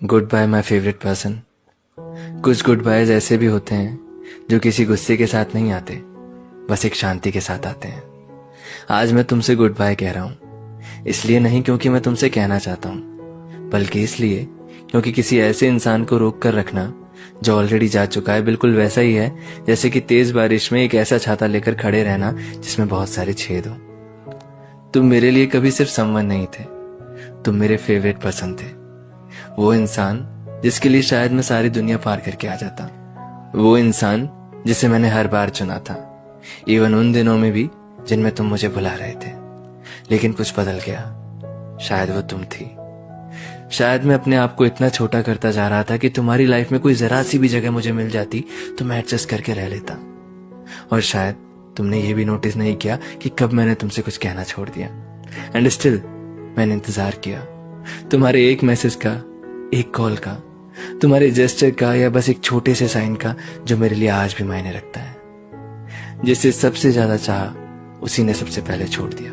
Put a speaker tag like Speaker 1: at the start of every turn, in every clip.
Speaker 1: Good bye my favourite person. कुछ goodbyes ऐसे भी होते हैं जो किसी गुस्से के साथ नहीं आते, बस एक शांति के साथ आते हैं। आज मैं तुमसे गुड बाय कह रहा हूँ, इसलिए नहीं क्योंकि मैं तुमसे कहना चाहता हूँ, बल्कि इसलिए क्योंकि किसी ऐसे इंसान को रोक कर रखना जो ऑलरेडी जा चुका है बिल्कुल वैसा ही है जैसे कि तेज बारिश में एक ऐसा छाता लेकर खड़े रहना जिसमें बहुत सारे छेद हो। तुम मेरे लिए कभी सिर्फ समवन नहीं थे, तुम मेरे फेवरेट पर्सन थे। वो इंसान जिसके लिए शायद मैं सारी दुनिया पार करके आ जाता, वो इंसान जिसे मैंने हर बार चुना था, इवन उन दिनों में भी जिनमें तुम मुझे बुला रहे थे। लेकिन कुछ बदल गया, शायद वो तुम थी। शायद मैं अपने आप को इतना छोटा करता जा रहा था कि तुम्हारी लाइफ में कोई जरा सी भी जगह मुझे मिल जाती तो मैं एडजस्ट करके रह लेता। और शायद तुमने ये भी नोटिस नहीं किया कि कब मैंने तुमसे कुछ कहना छोड़ दिया। एंड स्टिल मैंने इंतजार किया, तुम्हारे एक मैसेज का, एक कॉल का, तुम्हारे जेस्चर का, या बस एक छोटे से साइन का जो मेरे लिए आज भी मायने रखता है। जिसे सबसे ज्यादा चाहा उसी ने सबसे पहले छोड़ दिया।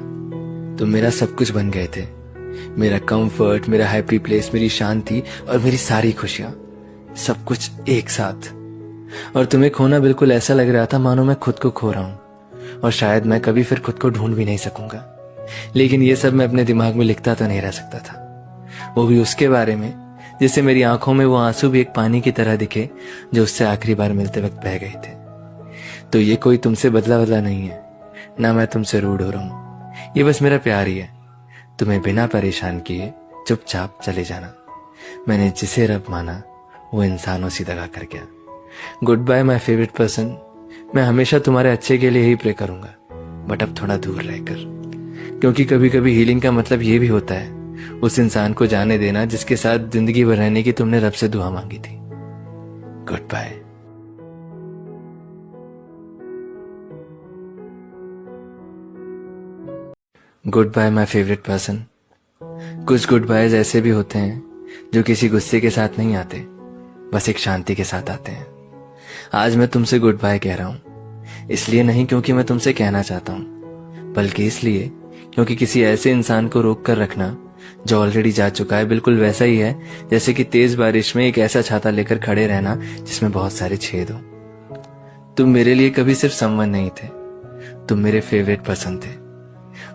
Speaker 1: तुम मेरा सब कुछ बन गए थे, मेरा कंफर्ट, मेरा हैप्पी प्लेस, मेरी शांति और मेरी सारी खुशियां, सब कुछ एक साथ। और तुम्हें खोना बिल्कुल ऐसा लग रहा था मानो मैं खुद को खो रहा हूं, और शायद मैं कभी फिर खुद को ढूंढ भी नहीं सकूंगा। लेकिन ये सब मैं अपने दिमाग में लिखता तो नहीं रह सकता था, वो भी उसके बारे में जिससे मेरी आंखों में वो आंसू भी एक पानी की तरह दिखे जो उससे आखिरी बार मिलते वक्त बह गए थे। तो ये कोई तुमसे बदला बदला नहीं है, ना मैं तुमसे रूड हो रहा हूं, ये बस मेरा प्यार ही है। तुम्हें बिना परेशान किए चुपचाप चले जाना। मैंने जिसे रब माना वो इंसानों सी दगा कर गया। Good bye my favourite person. मैं हमेशा तुम्हारे अच्छे के लिए ही प्रे करूंगा, बट अब थोड़ा दूर रहकर, क्योंकि कभी कभी हीलिंग का मतलब ये भी होता है उस इंसान को जाने देना जिसके साथ जिंदगी भर रहने की तुमने रब से दुआ मांगी थी। Goodbye. Goodbye my favourite person. कुछ गुड बायज ऐसे भी होते हैं जो किसी गुस्से के साथ नहीं आते, बस एक शांति के साथ आते हैं। आज मैं तुमसे गुड बाय कह रहा हूं, इसलिए नहीं क्योंकि मैं तुमसे कहना चाहता हूं, बल्कि इसलिए क्योंकि किसी ऐसे इंसान को रोक कर रखना जो ऑलरेडी जा चुका है बिल्कुल वैसा ही है जैसे कि तेज बारिश में एक ऐसा छाता लेकर खड़े रहना जिसमें बहुत सारे छेद हो। तुम मेरे लिए कभी सिर्फ समवन नहीं थे, तुम मेरे फेवरेट पर्सन थे।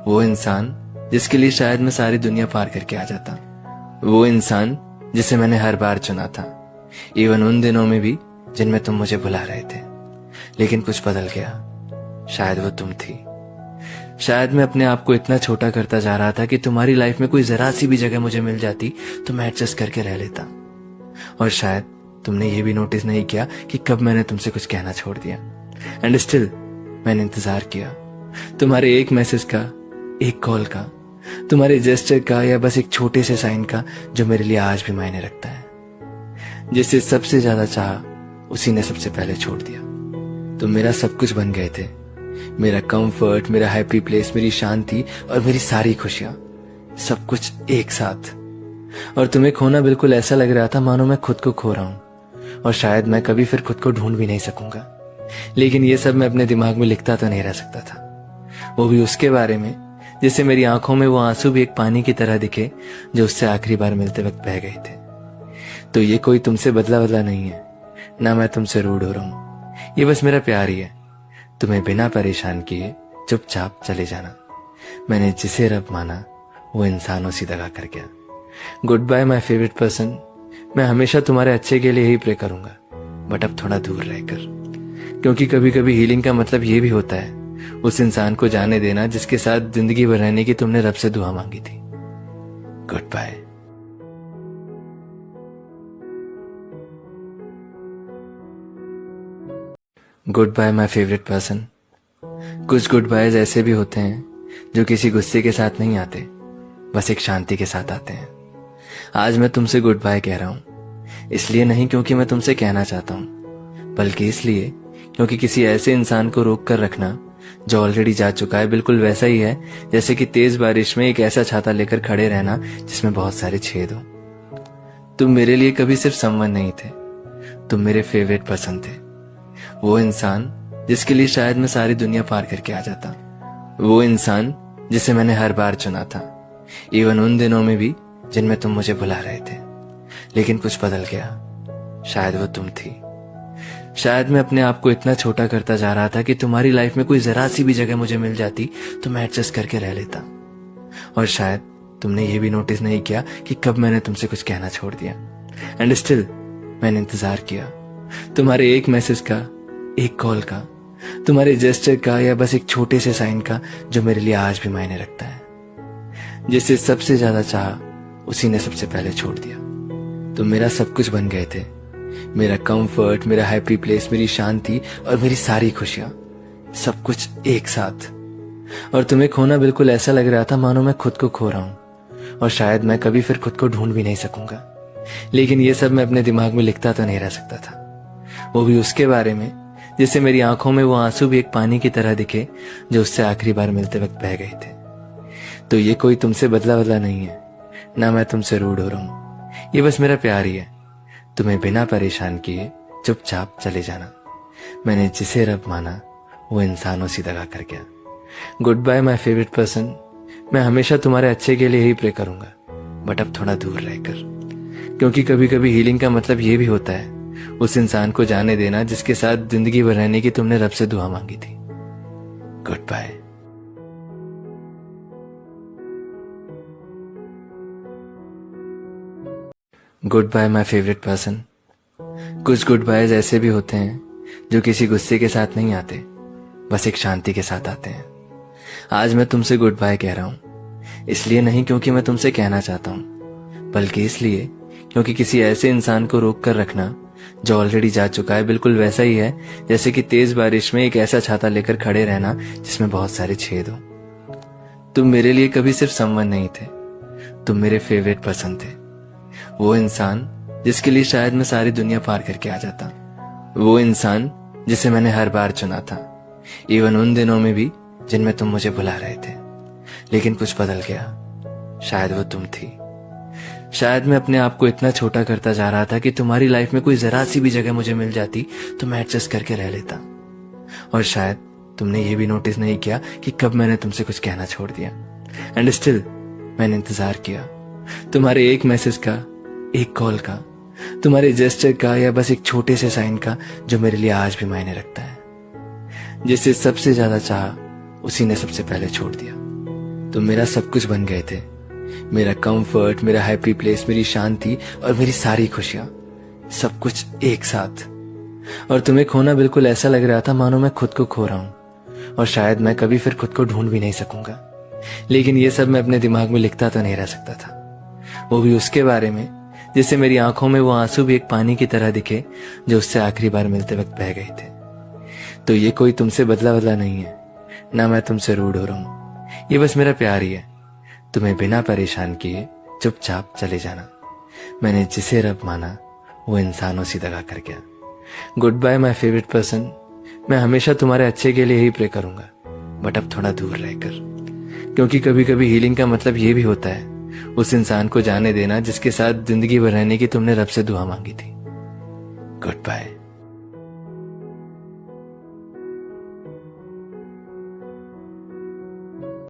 Speaker 1: वो इंसान जिसके लिए शायद मैं सारी दुनिया पार करके आ जाता, वो इंसान जिसे मैंने हर बार चुना था, इवन उन दिनों में भी जिनमें तुम मुझे बुला रहे थे। लेकिन कुछ बदल गया, शायद वो तुम थी। शायद मैं अपने आप को इतना छोटा करता जा रहा था कि तुम्हारी लाइफ में कोई जरा सी भी जगह मुझे मिल जाती तो मैं एडजस्ट करके रह लेता। और शायद तुमने ये भी नोटिस नहीं किया कि कब मैंने तुमसे कुछ कहना छोड़ दिया। एंड स्टिल मैंने इंतजार किया, तुम्हारे एक मैसेज का, एक कॉल का, तुम्हारे जेस्चर का, या बस एक छोटे से साइन का जो मेरे लिए आज भी मायने रखता है। जिसे सबसे ज्यादा चाहा उसी ने सबसे पहले छोड़ दिया। तुम मेरा सब कुछ बन गए थे, मेरा कंफर्ट, मेरा हैप्पी प्लेस, मेरी शांति और मेरी सारी खुशियां, सब कुछ एक साथ। और तुम्हें खोना बिल्कुल ऐसा लग रहा था मानो मैं खुद को खो रहा हूं, और शायद मैं कभी फिर खुद को ढूंढ भी नहीं सकूंगा। लेकिन ये सब मैं अपने दिमाग में लिखता तो नहीं रह सकता था, वो भी उसके बारे में जिससे मेरी आंखों में वो आंसू भी एक पानी की तरह दिखे जो उससे आखिरी बार मिलते वक्त बह गए थे। तो ये कोई तुमसे बदला बदला नहीं है, ना मैं तुमसे रूड हो रहा हूं, ये बस मेरा प्यार ही है। तुम्हें बिना परेशान किए चुपचाप चले जाना। मैंने जिसे रब माना वो इंसानों सी दगा कर गया। Good bye my favourite person. मैं हमेशा तुम्हारे अच्छे के लिए ही प्रे करूंगा, बट अब थोड़ा दूर रहकर, क्योंकि कभी कभी हीलिंग का मतलब ये भी होता है उस इंसान को जाने देना जिसके साथ जिंदगी भर रहने की तुमने रब से दुआ मांगी थी। Goodbye. Goodbye my favourite person. कुछ गुड बायज ऐसे भी होते हैं जो किसी गुस्से के साथ नहीं आते, बस एक शांति के साथ आते हैं। आज मैं तुमसे गुड बाय कह रहा हूं, इसलिए नहीं क्योंकि मैं तुमसे कहना चाहता हूं, बल्कि इसलिए क्योंकि किसी ऐसे इंसान को रोक कर रखना जो ऑलरेडी जा चुका है बिल्कुल वैसा ही है जैसे कि तेज बारिश में एक ऐसा छाता लेकर खड़े रहना जिसमें बहुत सारे छेद हो। तुम मेरे लिए कभी सिर्फ समवन नहीं थे, तुम मेरे फेवरेट पर्सन थे। वो इंसान जिसके लिए शायद मैं सारी दुनिया पार करके आ जाता, वो इंसान जिसे मैंने हर बार चुना था, इवन उन दिनों में भी जिनमें तुम मुझे बुला रहे थे। लेकिन कुछ बदल गया। शायद वो तुम थी। शायद मैं अपने आप को इतना छोटा करता जा रहा था कि तुम्हारी लाइफ में कोई जरा सी भी जगह मुझे मिल जाती तो मैं एडजस्ट करके रह लेता। और शायद तुमने ये भी नोटिस नहीं किया कि कब मैंने तुमसे कुछ कहना छोड़ दिया। एंड स्टिल मैंने इंतजार किया, तुम्हारे एक मैसेज का, एक कॉल का, तुम्हारे जेस्चर का, या बस एक छोटे से साइन का जो मेरे लिए आज भी मायने रखता है। जिसे सबसे ज्यादा चाहा उसी ने सबसे पहले छोड़ दिया। तुम मेरा सब कुछ बन गए थे, मेरा कंफर्ट, मेरा हैप्पी प्लेस, मेरी शांति और मेरी सारी खुशियां, सब कुछ एक साथ। और तुम्हें खोना बिल्कुल ऐसा लग रहा था मानो मैं खुद को खो रहा हूं, और शायद मैं कभी फिर खुद को ढूंढ भी नहीं सकूंगा। लेकिन ये सब मैं अपने दिमाग में लिखता तो नहीं रह सकता था, वो भी उसके बारे में जिससे मेरी आंखों में वो आंसू भी एक पानी की तरह दिखे जो उससे आखिरी बार मिलते वक्त बह गए थे। तो ये कोई तुमसे बदला नहीं है, ना मैं तुमसे रूड हो रहा हूं, ये बस मेरा प्यार ही है। तुम्हें बिना परेशान किए चुपचाप चले जाना। मैंने जिसे रब माना वो इंसानों सी दगा कर गया। Good bye my favourite person. मैं हमेशा तुम्हारे अच्छे के लिए ही प्रे करूंगा, बट अब थोड़ा दूर रहकर, क्योंकि कभी कभी हीलिंग का मतलब ये भी होता है उस इंसान को जाने देना जिसके साथ जिंदगी भर रहने की तुमने रब से दुआ मांगी थी। Goodbye. Goodbye my favourite person. कुछ गुड बायज ऐसे भी होते हैं जो किसी गुस्से के साथ नहीं आते, बस एक शांति के साथ आते हैं। आज मैं तुमसे गुड बाय कह रहा हूं, इसलिए नहीं क्योंकि मैं तुमसे कहना चाहता हूं, बल्कि इसलिए क्योंकि किसी ऐसे इंसान को रोक कर रखना जो ऑलरेडी जा चुका है बिल्कुल वैसा ही है जैसे कि तेज बारिश में एक ऐसा छाता लेकर खड़े रहना जिसमें बहुत सारे छेद हो। तुम मेरे लिए कभी सिर्फ समवन नहीं थे, तुम मेरे फेवरेट पर्सन थे। वो इंसान जिसके लिए शायद मैं सारी दुनिया पार करके आ जाता, वो इंसान जिसे मैंने हर बार चुना था, इवन उन दिनों में भी जिनमें तुम मुझे बुला रहे थे। लेकिन कुछ बदल गया। शायद वो तुम थी। शायद मैं अपने आप को इतना छोटा करता जा रहा था कि तुम्हारी लाइफ में कोई जरा सी भी जगह मुझे मिल जाती तो मैं एडजस्ट करके रह लेता। और शायद तुमने ये भी नोटिस नहीं किया कि कब मैंने तुमसे कुछ कहना छोड़ दिया। एंड स्टिल मैंने इंतजार किया, तुम्हारे एक मैसेज का, एक कॉल का, तुम्हारे जेस्चर का, या बस एक छोटे से साइन का जो मेरे लिए आज भी मायने रखता है। जिसे सबसे ज्यादा चाहा उसी ने सबसे पहले छोड़ दिया। तुम मेरा सब कुछ बन गए थे, मेरा कंफर्ट, मेरा हैप्पी प्लेस, मेरी शांति और मेरी सारी खुशियां, सब कुछ एक साथ। और तुम्हें खोना बिल्कुल ऐसा लग रहा था मानो मैं खुद को खो रहा हूं, और शायद मैं कभी फिर खुद को ढूंढ भी नहीं सकूंगा। लेकिन ये सब मैं अपने दिमाग में लिखता तो नहीं रह सकता था, वो भी उसके बारे में जिससे मेरी आंखों में वो आंसू भी एक पानी की तरह दिखे जो उससे आखिरी बार मिलते वक्त बह गए थे। तो ये कोई तुमसे बदला नहीं है, ना मैं तुमसे रूड हो रहा हूं, ये बस मेरा प्यार ही है। तुम्हें बिना परेशान किए चुपचाप चले जाना। मैंने जिसे रब माना वो इंसानों सी दगा कर गया। Good bye my favourite person. मैं हमेशा तुम्हारे अच्छे के लिए ही प्रे करूंगा, बट अब थोड़ा दूर रहकर, क्योंकि कभी कभी हीलिंग का मतलब ये भी होता है उस इंसान को जाने देना जिसके साथ जिंदगी भर रहने की तुमने रब से दुआ मांगी थी। Good bye.